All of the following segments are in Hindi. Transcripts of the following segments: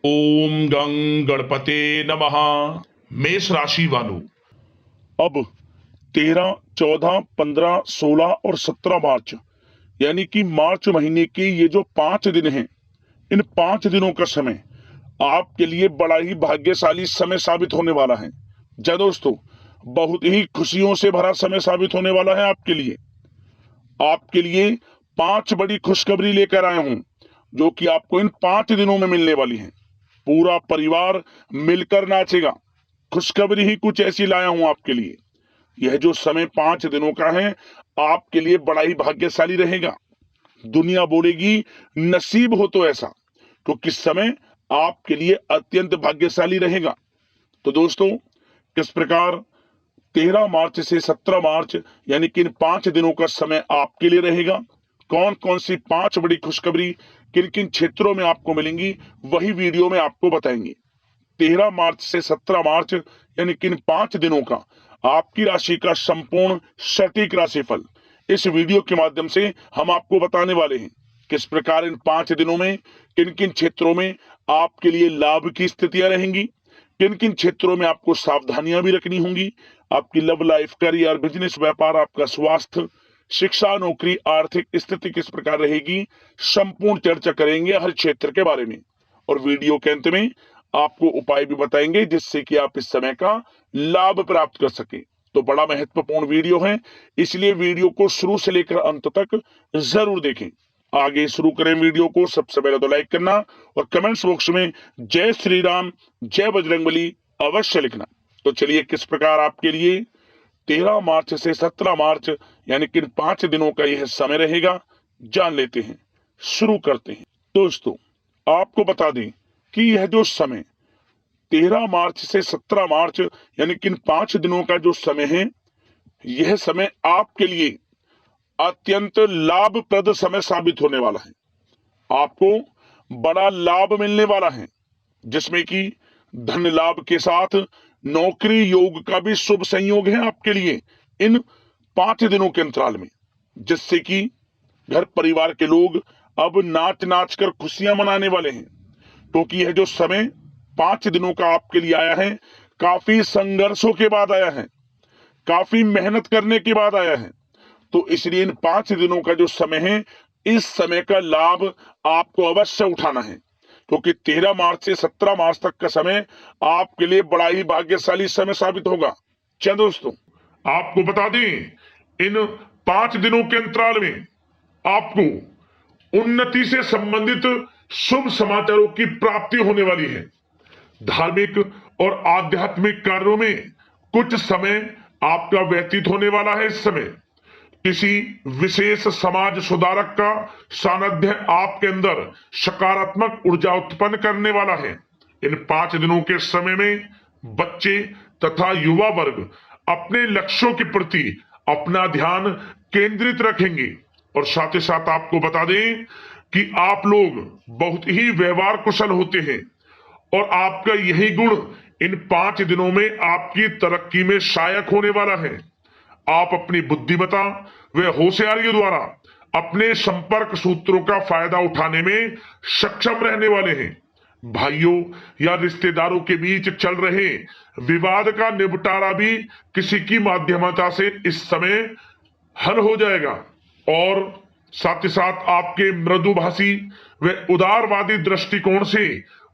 ओम गं गणपते नमः। मेष राशि वालों, अब 13, 14, 15, 16 और 17 मार्च यानी कि मार्च महीने के ये जो 5 दिन हैं, इन 5 दिनों का समय आपके लिए बड़ा ही भाग्यशाली समय साबित होने वाला है। जय दोस्तों, बहुत ही खुशियों से भरा समय साबित होने वाला है आपके लिए। आपके लिए 5 बड़ी खुशखबरी लेकर आया हूं, जो कि आपको इन 5 दिनों में मिलने वाली है। पूरा परिवार मिलकर नाचेगा। खुशखबरी ही कुछ ऐसी लाया हूं आपके लिए। यह जो समय 5 दिनों का है, आपके लिए बड़ा ही भाग्यशाली रहेगा। दुनिया बोलेगी नसीब हो तो ऐसा, क्योंकि समय आपके लिए अत्यंत भाग्यशाली रहेगा। तो दोस्तों, किस प्रकार 13 मार्च से 17 मार्च यानी कि इन 5 दिनों का समय आपके लिए रहेगा, कौन कौन सी 5 बड़ी खुशखबरी किन किन क्षेत्रों में आपको मिलेंगी, वही वीडियो में आपको बताएंगे। 13 मार्च से 17 मार्च यानी कि इन 5 दिनों का आपकी राशि का संपूर्ण सटीक राशिफल इस वीडियो के माध्यम से हम आपको बताने वाले हैं। किस प्रकार इन 5 दिनों में किन किन क्षेत्रों में आपके लिए लाभ की स्थितियां रहेंगी, किन किन क्षेत्रों में आपको सावधानियां भी रखनी होंगी। आपकी लव लाइफ, करियर, बिजनेस, व्यापार, आपका स्वास्थ्य, शिक्षा, नौकरी, आर्थिक स्थिति किस प्रकार रहेगी, संपूर्ण चर्चा करेंगे हर क्षेत्र के बारे में। और वीडियो के अंत में आपको उपाय भी बताएंगे जिससे कि आप इस समय का लाभ प्राप्त कर सके। तो बड़ा महत्वपूर्ण वीडियो है, इसलिए वीडियो को शुरू से लेकर अंत तक जरूर देखें। आगे शुरू करें वीडियो को। सबसे पहले तो लाइक करना और कमेंट्स बॉक्स में जय श्री राम, जय बजरंगबली अवश्य लिखना। तो चलिए, किस प्रकार आपके लिए 13 मार्च से 17 मार्च यानी कि 5 दिनों का यह समय रहेगा, जान लेते हैं। शुरू करते हैं। दोस्तों, आपको बता दें कि यह जो समय 13 मार्च से 17 मार्च यानी कि इन 5 दिनों का जो समय है, यह समय आपके लिए अत्यंत लाभप्रद समय साबित होने वाला है। आपको बड़ा लाभ मिलने वाला है, जिसमें कि धन लाभ के साथ नौकरी योग का भी शुभ संयोग है आपके लिए इन 5 दिनों के अंतराल में, जिससे कि घर परिवार के लोग अब नाच नाच कर खुशियां मनाने वाले हैं। क्योंकि यह जो समय 5 दिनों का आपके लिए आया है, काफी संघर्षों के बाद आया है, काफी मेहनत करने के बाद आया है। तो इसलिए इन 5 दिनों का जो समय है, इस समय का लाभ आपको अवश्य उठाना है, क्योंकि 13 मार्च से 17 मार्च तक का समय आपके लिए बड़ा ही भाग्यशाली समय साबित होगा। चलिए दोस्तों, आपको बता दें, इन 5 दिनों के अंतराल में आपको उन्नति से संबंधित शुभ समाचारों की प्राप्ति होने वाली है। धार्मिक और आध्यात्मिक कार्यों में कुछ समय आपका व्यतीत होने वाला है। इस समय किसी विशेष समाज सुधारक का सानिध्य आपके अंदर सकारात्मक ऊर्जा उत्पन्न करने वाला है। इन 5 दिनों के समय में बच्चे तथा युवा वर्ग अपने लक्ष्यों के प्रति अपना ध्यान केंद्रित रखेंगे। और साथ ही साथ आपको बता दें कि आप लोग बहुत ही व्यवहार कुशल होते हैं, और आपका यही गुण इन 5 दिनों में आपकी तरक्की में सहायक होने वाला है। आप अपनी बुद्धिमत्ता व होशियारी द्वारा अपने संपर्क सूत्रों का फायदा उठाने में सक्षम रहने वाले हैं। भाइयों या रिश्तेदारों के बीच चल रहे विवाद का निपटारा भी किसी की माध्यमता से इस समय हल हो जाएगा। और साथ ही साथ आपके मृदुभाषी व उदारवादी दृष्टिकोण से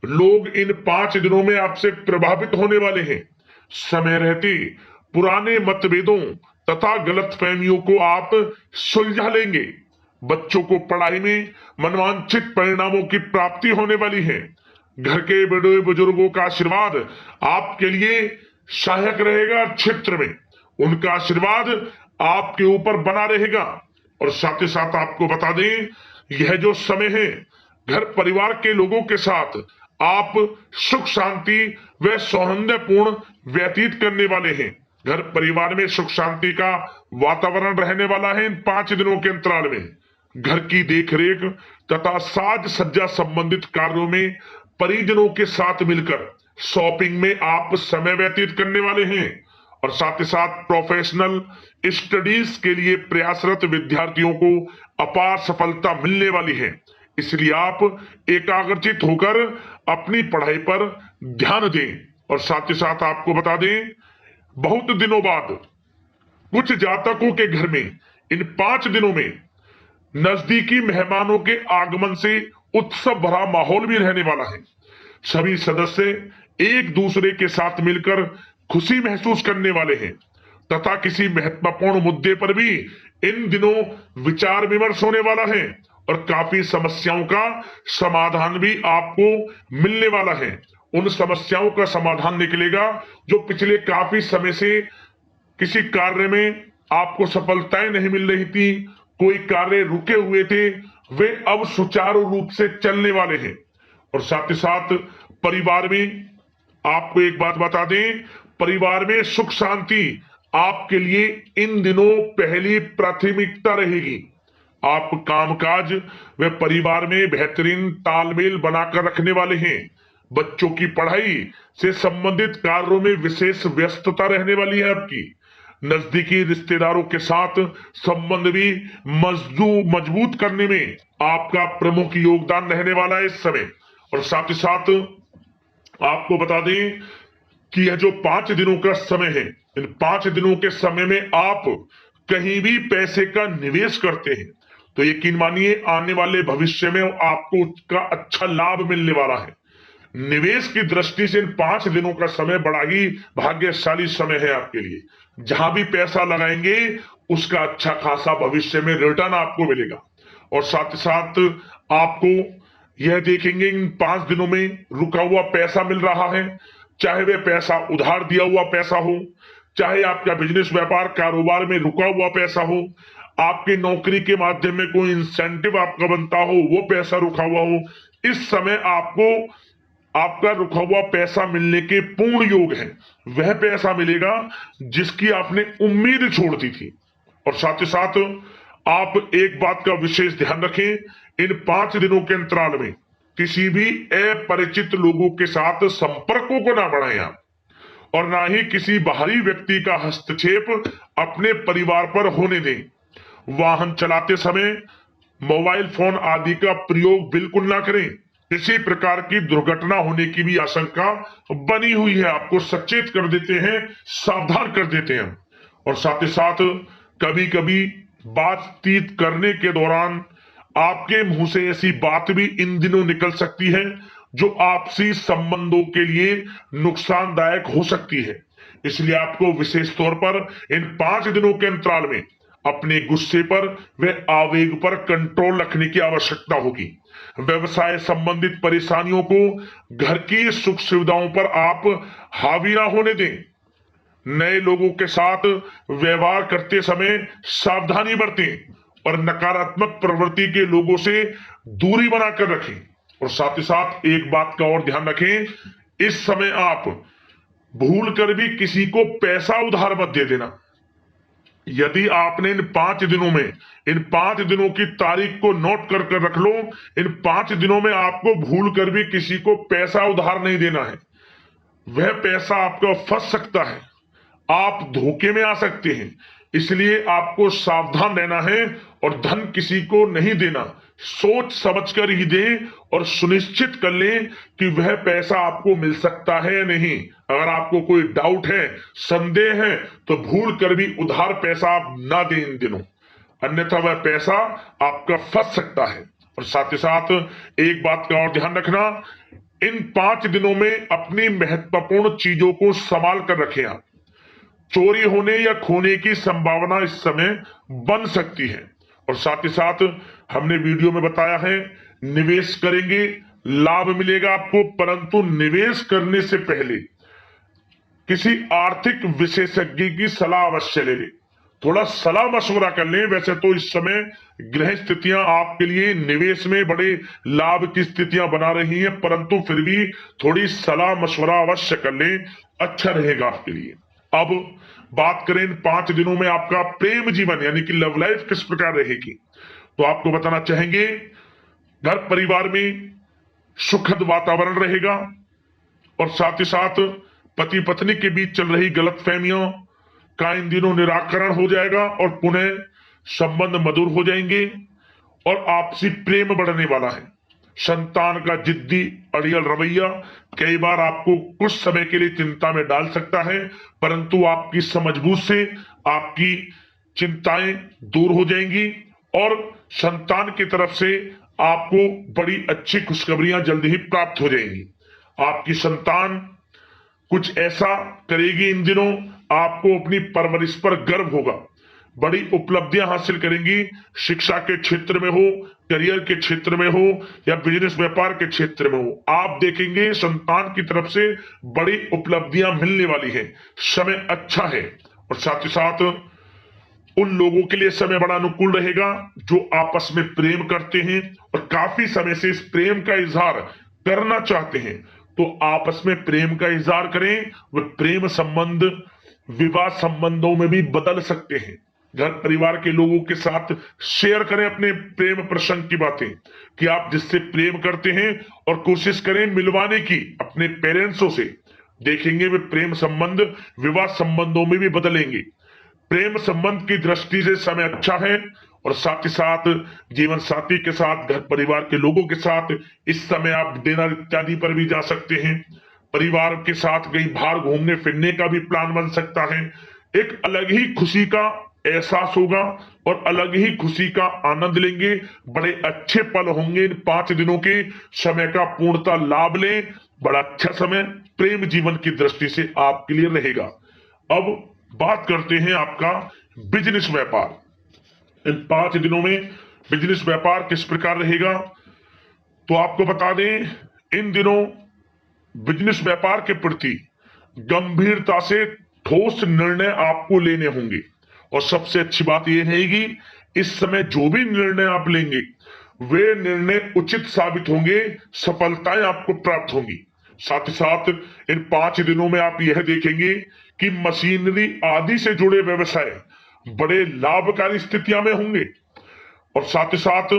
लोग इन 5 दिनों में आपसे प्रभावित होने वाले हैं। समय रहते पुराने मतभेदों तथा गलतफहमियों को आप सुलझा लेंगे। बच्चों को पढ़ाई में मनवांछित परिणामों की प्राप्ति होने वाली है। घर के बड़े बुजुर्गों का आशीर्वाद आपके लिए सहायक रहेगा। क्षेत्र में उनका आशीर्वाद आपके ऊपर बना रहेगा। और साथ ही साथ आपको बता दें, यह जो समय है, घर परिवार के लोगों के साथ आप सुख शांति व सौहार्दपूर्ण व्यतीत करने वाले हैं। घर परिवार में सुख शांति का वातावरण रहने वाला है इन 5 दिनों के अंतराल में। घर की देखरेख तथा साज सज्जा संबंधित कार्यों में परिजनों के साथ मिलकर शॉपिंग में आप समय व्यतीत करने वाले हैं। और साथ ही साथ प्रोफेशनल स्टडीज के लिए प्रयासरत विद्यार्थियों को अपार सफलता मिलने वाली है। इसलिए आप एकाग्रचित होकर अपनी पढ़ाई पर ध्यान दें। और साथ ही साथ आपको बता दें, बहुत दिनों बाद कुछ जातकों के घर में इन 5 दिनों में नजदीकी मेहमानों के आगमन से उत्सव भरा माहौल भी रहने वाला है। सभी सदस्य एक दूसरे के साथ मिलकर खुशी महसूस करने वाले हैं तथा किसी महत्वपूर्ण मुद्दे पर भी इन दिनों विचार विमर्श होने वाला है और काफी समस्याओं का समाधान भी आपको मिलने वाला है। उन समस्याओं का समाधान निकलेगा जो पिछले काफी समय से किसी कार्य में आपको सफलताएं नहीं मिल रही थी, कोई कार्य रुके हुए थे, वे अब सुचारू रूप से चलने वाले हैं। और साथ ही साथ परिवार में आपको एक बात बता दें, परिवार में सुख शांति आपके लिए इन दिनों पहली प्राथमिकता रहेगी। आप कामकाज व परिवार में बेहतरीन तालमेल बनाकर रखने वाले हैं। बच्चों की पढ़ाई से संबंधित कार्यों में विशेष व्यस्तता रहने वाली है आपकी। नजदीकी रिश्तेदारों के साथ संबंध भी मजबूत करने में आपका प्रमुख योगदान रहने वाला है इस समय। और साथ ही साथ आपको बता दें कि यह जो 5 दिनों का समय है, इन 5 दिनों के समय में आप कहीं भी पैसे का निवेश करते हैं तो यकीन मानिए आने वाले भविष्य में आपको उसका अच्छा लाभ मिलने वाला है। निवेश की दृष्टि से इन 5 दिनों का समय बड़ा ही भाग्यशाली समय है आपके लिए। जहां भी पैसा लगाएंगे उसका अच्छा खासा भविष्य में रिटर्न आपको मिलेगा। और साथ ही साथ आपको यह देखेंगे इन 5 दिनों में रुका हुआ पैसा मिल रहा है, चाहे वह पैसा उधार दिया हुआ पैसा हो, चाहे आपका बिजनेस व्यापार कारोबार में रुका हुआ पैसा हो, आपकी नौकरी के माध्यम में कोई इंसेंटिव आपका बनता हो, वो पैसा रुका हुआ हो, इस समय आपको आपका रुका हुआ पैसा मिलने के पूर्ण योग है। वह पैसा मिलेगा जिसकी आपने उम्मीद छोड़ दी थी। और साथ ही साथ आप एक बात का विशेष ध्यान रखें, इन 5 दिनों के अंतराल में किसी भी अपरिचित लोगों के साथ संपर्कों को ना बढ़ाएं आप, और ना ही किसी बाहरी व्यक्ति का हस्तक्षेप अपने परिवार पर होने दें। वाहन चलाते समय मोबाइल फोन आदि का प्रयोग बिल्कुल ना करें। किसी प्रकार की दुर्घटना होने की भी आशंका बनी हुई है, आपको सचेत कर देते हैं, सावधान कर देते हैं। और साथ ही साथ कभी कभी बातचीत करने के दौरान आपके मुंह से ऐसी बात भी इन दिनों निकल सकती है जो आपसी संबंधों के लिए नुकसानदायक हो सकती है। इसलिए आपको विशेष तौर पर इन 5 दिनों के अंतराल में अपने गुस्से पर व आवेग पर कंट्रोल रखने की आवश्यकता होगी। व्यवसाय संबंधित परेशानियों को घर की सुख सुविधाओं पर आप हावी ना होने दें। नए लोगों के साथ व्यवहार करते समय सावधानी बरतें और नकारात्मक प्रवृत्ति के लोगों से दूरी बनाकर रखें। और साथ ही साथ एक बात का और ध्यान रखें, इस समय आप भूल कर भी किसी को पैसा उधार मत दे देना। यदि आपने इन 5 दिनों में इन 5 दिनों की तारीख को नोट कर कर रख लो, इन 5 दिनों में आपको भूल कर भी किसी को पैसा उधार नहीं देना है। वह पैसा आपका फंस सकता है, आप धोखे में आ सकते हैं। इसलिए आपको सावधान रहना है और धन किसी को नहीं देना। सोच समझकर ही दें और सुनिश्चित कर लें कि वह पैसा आपको मिल सकता है या नहीं। अगर आपको कोई डाउट है, संदेह है, तो भूल कर भी उधार पैसा आप ना दें इन दिनों, अन्यथा वह पैसा आपका फंस सकता है। और साथ ही साथ एक बात का और ध्यान रखना, इन 5 दिनों में अपनी महत्वपूर्ण चीजों को संभाल कर रखें आप। चोरी होने या खोने की संभावना इस समय बन सकती है। और साथ ही साथ हमने वीडियो में बताया है, निवेश करेंगे लाभ मिलेगा आपको, परंतु निवेश करने से पहले किसी आर्थिक विशेषज्ञ की सलाह अवश्य ले लें, थोड़ा सलाह मशवरा कर लें। वैसे तो इस समय ग्रह स्थितियां आपके लिए निवेश में बड़े लाभ की स्थितियां बना रही हैं, परंतु फिर भी थोड़ी सलाह मशवरा अवश्य कर लें, अच्छा रहेगा आपके लिए। अब बात करें इन 5 दिनों में आपका प्रेम जीवन यानी कि लव लाइफ किस प्रकार रहेगी, तो आपको बताना चाहेंगे, घर परिवार में सुखद वातावरण रहेगा और साथ ही साथ पति पत्नी के बीच चल रही गलतफहमियों का इन दिनों निराकरण हो जाएगा और पुनः संबंध मधुर हो जाएंगे। और आपसी प्रेम बढ़ने वाला है। संतान का जिद्दी अड़ियल रवैया कई बार आपको कुछ समय के लिए चिंता में डाल सकता है, परंतु आपकी समझबूझ से आपकी चिंताएं दूर हो जाएंगी और संतान की तरफ से आपको बड़ी अच्छी खुशखबरियां जल्द ही प्राप्त हो जाएंगी। आपकी संतान कुछ ऐसा करेगी इन दिनों, आपको अपनी परवरिश पर गर्व होगा। बड़ी उपलब्धियां हासिल करेंगी, शिक्षा के क्षेत्र में हो, करियर के क्षेत्र में हो या बिजनेस व्यापार के क्षेत्र में हो, आप देखेंगे संतान की तरफ से बड़ी उपलब्धियां मिलने वाली है। समय अच्छा है और साथ ही साथ उन लोगों के लिए समय बड़ा अनुकूल रहेगा जो आपस में प्रेम करते हैं और काफी समय से इस प्रेम का इजहार करना चाहते हैं, तो आपस में प्रेम का इजहार करें। वह प्रेम संबंध विवाह संबंधों में भी बदल सकते हैं। घर परिवार के लोगों के साथ शेयर करें अपने प्रेम प्रसंग की बातें कि आप जिससे प्रेम करते हैं और कोशिश करें मिलवाने की अपने पेरेंट्सों से। देखेंगे वे प्रेम संबंध विवाह संबंधों में भी बदलेंगे। प्रेम संबंध की दृष्टि से समय अच्छा है और साथ ही साथ जीवन साथी के साथ घर परिवार के लोगों के साथ इस समय आप डिनर इत्यादि पर भी जा सकते हैं। परिवार के साथ कहीं बाहर घूमने फिरने का भी प्लान बन सकता है। एक अलग ही खुशी का एहसास होगा और अलग ही खुशी का आनंद लेंगे। बड़े अच्छे पल होंगे इन 5 दिनों के, समय का पूर्णता लाभ लें। बड़ा अच्छा समय प्रेम जीवन की दृष्टि से आपके लिए रहेगा। अब बात करते हैं आपका बिजनेस व्यापार। इन 5 दिनों में बिजनेस व्यापार किस प्रकार रहेगा, तो आपको बता दें इन दिनों बिजनेस व्यापार के प्रति गंभीरता से ठोस निर्णय आपको लेने होंगे। और सबसे अच्छी बात यह रहेगी इस समय जो भी निर्णय आप लेंगे वे निर्णय उचित साबित होंगे, सफलताएं आपको प्राप्त होंगी। साथ ही साथ इन 5 दिनों में आप यह देखेंगे कि मशीनरी आदि से जुड़े व्यवसाय बड़े लाभकारी स्थितियां में होंगे। और साथ ही साथ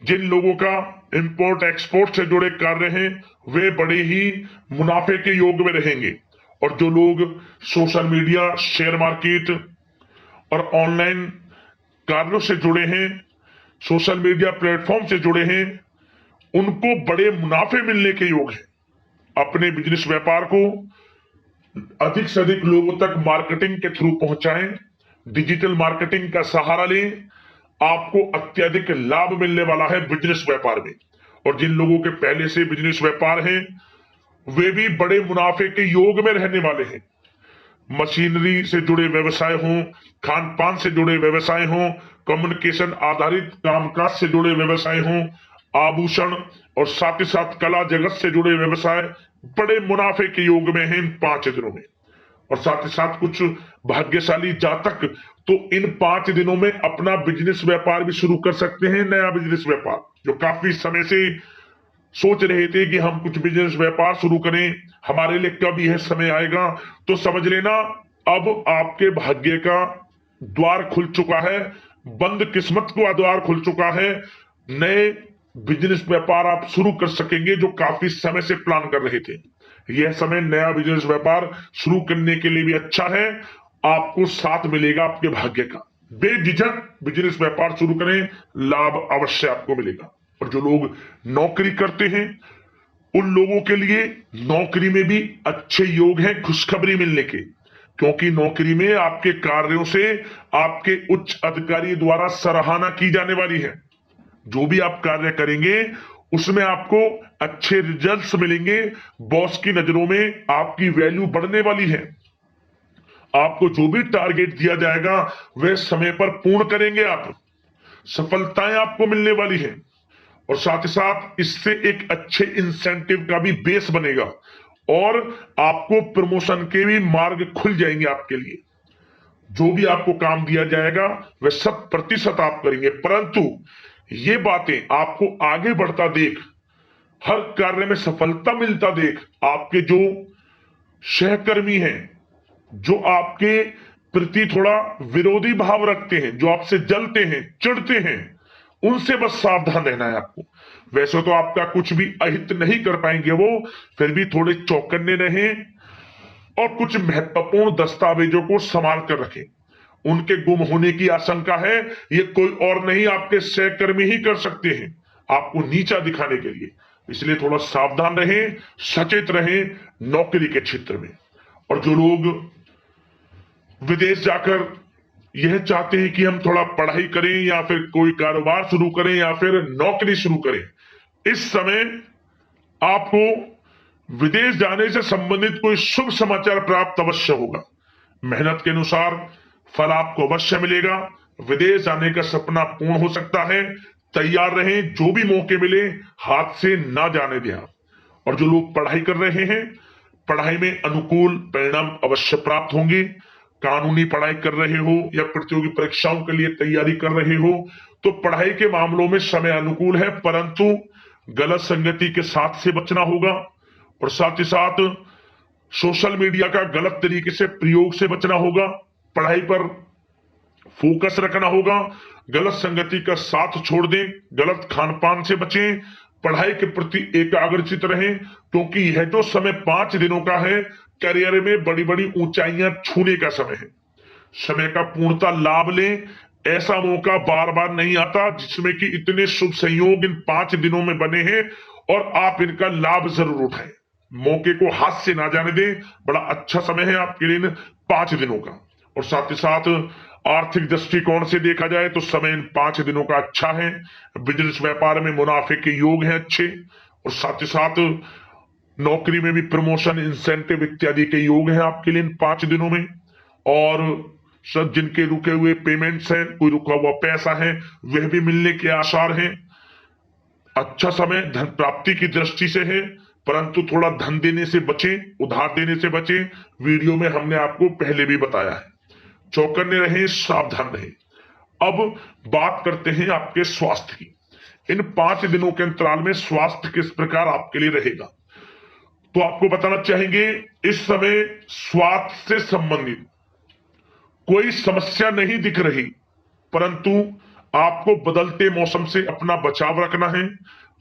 जिन लोगों का इंपोर्ट एक्सपोर्ट से जुड़े कार्य हैं वे बड़े ही मुनाफे के योग में रहेंगे। और जो लोग सोशल मीडिया, शेयर मार्केट और ऑनलाइन कार्यों से जुड़े हैं, सोशल मीडिया प्लेटफॉर्म से जुड़े हैं, उनको बड़े मुनाफे मिलने के योग है। अपने बिजनेस व्यापार को अधिक से अधिक लोगों तक मार्केटिंग के थ्रू पहुंचाएं, डिजिटल मार्केटिंग का सहारा लें। आपको अत्यधिक लाभ मिलने वाला है बिजनेस व्यापार में। और जिन लोगों के पहले से बिजनेस व्यापार है वे भी बड़े मुनाफे के योग में रहने वाले हैं। मशीनरी से जुड़े व्यवसाय हों, खान पान से जुड़े व्यवसाय हों, कम्युनिकेशन आधारित कामकाज से जुड़े व्यवसाय हों, आभूषण और साथ ही साथ कला जगत से जुड़े व्यवसाय बड़े मुनाफे के योग में हैं इन 5 दिनों में। और साथ ही साथ कुछ भाग्यशाली जातक तो इन 5 दिनों में अपना बिजनेस व्यापार भी शुरू कर सकते हैं। नया बिजनेस व्यापार जो काफी समय से सोच रहे थे कि हम कुछ बिजनेस व्यापार शुरू करें, हमारे लिए कब यह समय आएगा, तो समझ लेना अब आपके भाग्य का द्वार खुल चुका है, बंद किस्मत का द्वार खुल चुका है। नए बिजनेस व्यापार आप शुरू कर सकेंगे जो काफी समय से प्लान कर रहे थे। यह समय नया बिजनेस व्यापार शुरू करने के लिए भी अच्छा है, आपको साथ मिलेगा आपके भाग्य का। बेझिझक बिजनेस व्यापार शुरू करें, लाभ अवश्य आपको मिलेगा। और जो लोग नौकरी करते हैं उन लोगों के लिए नौकरी में भी अच्छे योग हैं खुशखबरी मिलने के, क्योंकि नौकरी में आपके कार्यों से आपके उच्च अधिकारी द्वारा सराहना की जाने वाली है। जो भी आप कार्य करेंगे उसमें आपको अच्छे रिजल्ट्स मिलेंगे। बॉस की नजरों में आपकी वैल्यू बढ़ने वाली है। आपको जो भी टारगेट दिया जाएगा वह समय पर पूर्ण करेंगे आप, सफलताएं आपको मिलने वाली है। और साथ ही साथ इससे एक अच्छे इंसेंटिव का भी बेस बनेगा और आपको प्रमोशन के भी मार्ग खुल जाएंगे आपके लिए। जो भी आपको काम दिया जाएगा वह 100% आप करेंगे, परंतु ये बातें आपको आगे बढ़ता देख, हर कार्य में सफलता मिलता देख, आपके जो सहकर्मी हैं, जो आपके प्रति थोड़ा विरोधी भाव रखते हैं, जो आपसे जलते हैं, चिढ़ते हैं, उनसे बस सावधान रहना है आपको। वैसे तो आपका कुछ भी अहित नहीं कर पाएंगे वो, फिर भी थोड़े चौकन्ने रहें और कुछ महत्वपूर्ण दस्तावेजों को संभाल कर रखें। उनके गुम होने की आशंका है। ये कोई और नहीं, आपके सहकर्मी ही कर सकते हैं आपको नीचा दिखाने के लिए। इसलिए थोड़ा सावधान रहें, सचेत रहें नौकरी के क्षेत्र में। और जो लोग विदेश जाकर यह चाहते हैं कि हम थोड़ा पढ़ाई करें या फिर कोई कारोबार शुरू करें या फिर नौकरी शुरू करें, इस समय आपको विदेश जाने से संबंधित कोई शुभ समाचार प्राप्त अवश्य होगा। मेहनत के अनुसार फल आपको अवश्य मिलेगा। विदेश जाने का सपना पूर्ण हो सकता है। तैयार रहें, जो भी मौके मिले हाथ से ना जाने दें आप। और जो लोग पढ़ाई कर रहे हैं, पढ़ाई में अनुकूल परिणाम अवश्य प्राप्त होंगे। कानूनी पढ़ाई कर रहे हो या प्रतियोगी परीक्षाओं के लिए तैयारी कर रहे हो तो पढ़ाई के मामलों में समय अनुकूल है, परंतु गलत संगति के साथ से बचना होगा। और साथ ही साथ सोशल मीडिया का गलत तरीके से प्रयोग से बचना होगा। पढ़ाई पर फोकस रखना होगा। गलत संगति का साथ छोड़ दें, गलत खान पान से बचें, पढ़ाई के प्रति एकाग्रचित रहें, क्योंकि यह जो समय 5 दिनों का है, करियर में बड़ी बड़ी ऊंचाइयां छूने का समय है। समय का पूर्णता लाभ लें। ऐसा मौका बार बार नहीं आता जिसमें कि इतने शुभ संयोग इन 5 दिनों में बने हैं और आप इनका लाभ जरूर उठाएं। मौके को हाथ से ना जाने दें। बड़ा अच्छा समय है आपके लिए इन 5 दिनों का। और साथ ही साथ आर्थिक दृष्टिकोण से देखा जाए तो समय इन 5 दिनों का अच्छा है। बिजनेस व्यापार में मुनाफे के योग हैं अच्छे। और साथ ही साथ नौकरी में भी प्रमोशन, इंसेंटिव इत्यादि के योग हैं आपके लिए इन 5 दिनों में। और सब जिनके रुके हुए पेमेंट्स हैं, कोई रुका हुआ पैसा है, वह भी मिलने के आसार हैं। अच्छा समय धन प्राप्ति की दृष्टि से है, परंतु थोड़ा धन देने से बचें, उधार देने से बचें। वीडियो में हमने आपको पहले भी बताया है। चौकन्ने रहें, सावधान रहें। अब बात करते हैं आपके स्वास्थ्य की। इन 5 दिनों के अंतराल में स्वास्थ्य किस प्रकार आपके लिए रहेगा, तो आपको बताना चाहेंगे इस समय स्वास्थ्य से संबंधित कोई समस्या नहीं दिख रही, परंतु आपको बदलते मौसम से अपना बचाव रखना है।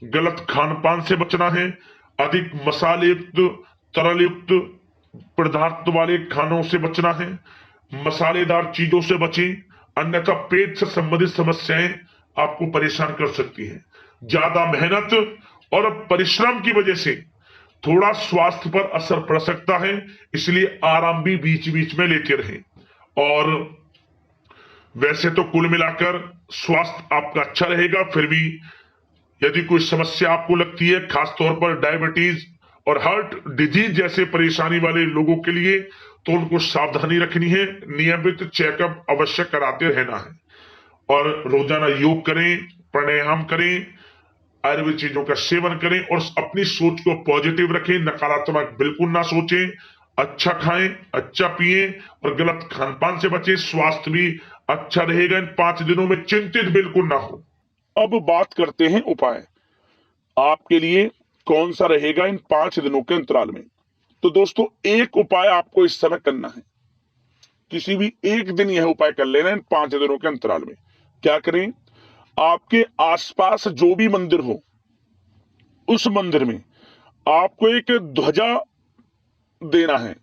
गलत खान पान से बचना है। अधिक मसाले युक्त, तरल युक्त पदार्थ वाले खानों से बचना है। मसालेदार चीजों से बचें, अन्यथा पेट से संबंधित समस्याएं आपको परेशान कर सकती हैं। ज्यादा मेहनत और परिश्रम की वजह से थोड़ा स्वास्थ्य पर असर पड़ सकता है, इसलिए आराम भी बीच बीच में लेते रहें। और वैसे तो कुल मिलाकर स्वास्थ्य आपका अच्छा रहेगा। फिर भी यदि कोई समस्या आपको लगती है, खासतौर पर डायबिटीज और हार्ट डिजीज जैसे परेशानी वाले लोगों के लिए, तो उनको सावधानी रखनी है। नियमित चेकअप अवश्य कराते रहना है। और रोजाना योग करें, प्राणायाम करें, आयुर्वेद चीजों का सेवन करें और अपनी सोच को पॉजिटिव रखें। नकारात्मक बिल्कुल ना सोचें। अच्छा खाएं, अच्छा पिएं और गलत खान पान से बचें। स्वास्थ्य भी अच्छा रहेगा इन 5 दिनों में, चिंतित बिल्कुल ना हो। अब बात करते हैं उपाय। आपके लिए कौन सा रहेगा इन 5 दिनों के अंतराल में। तो दोस्तों, एक उपाय आपको इस समय करना है। किसी भी एक दिन यह उपाय कर लेना इन 5 दिनों के अंतराल में। क्या करें, आपके आसपास जो भी मंदिर हो, उस मंदिर में आपको एक ध्वजा देना है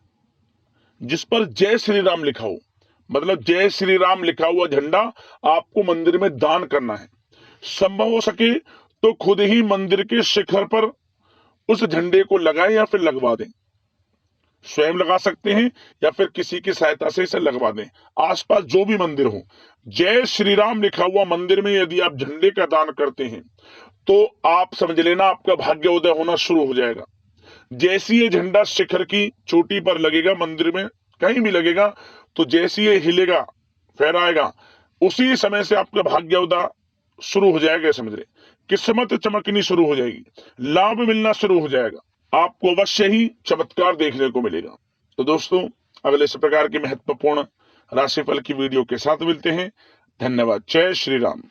जिस पर जय श्री राम लिखा हो। मतलब जय श्री राम लिखा हुआ झंडा आपको मंदिर में दान करना है। संभव हो सके तो खुद ही मंदिर के शिखर पर उस झंडे को लगाएं या फिर लगवा दें। स्वयं लगा सकते हैं या फिर किसी की सहायता से इसे लगवा दें। आसपास जो भी मंदिर हो, जय श्री राम लिखा हुआ मंदिर में यदि आप झंडे का दान करते हैं तो आप समझ लेना आपका भाग्योदय होना शुरू हो जाएगा। जैसी ये झंडा शिखर की चोटी पर लगेगा, मंदिर में कहीं भी लगेगा, तो जैसी ये हिलेगा, फहराएगा, उसी समय से आपका भाग्योदय शुरू हो जाएगा। समझ रहे, किस्मत चमकनी शुरू हो जाएगी, लाभ मिलना शुरू हो जाएगा। आपको अवश्य ही चमत्कार देखने को मिलेगा। तो दोस्तों, अगले इस प्रकार की महत्वपूर्ण राशिफल की वीडियो के साथ मिलते हैं। धन्यवाद। जय श्री राम।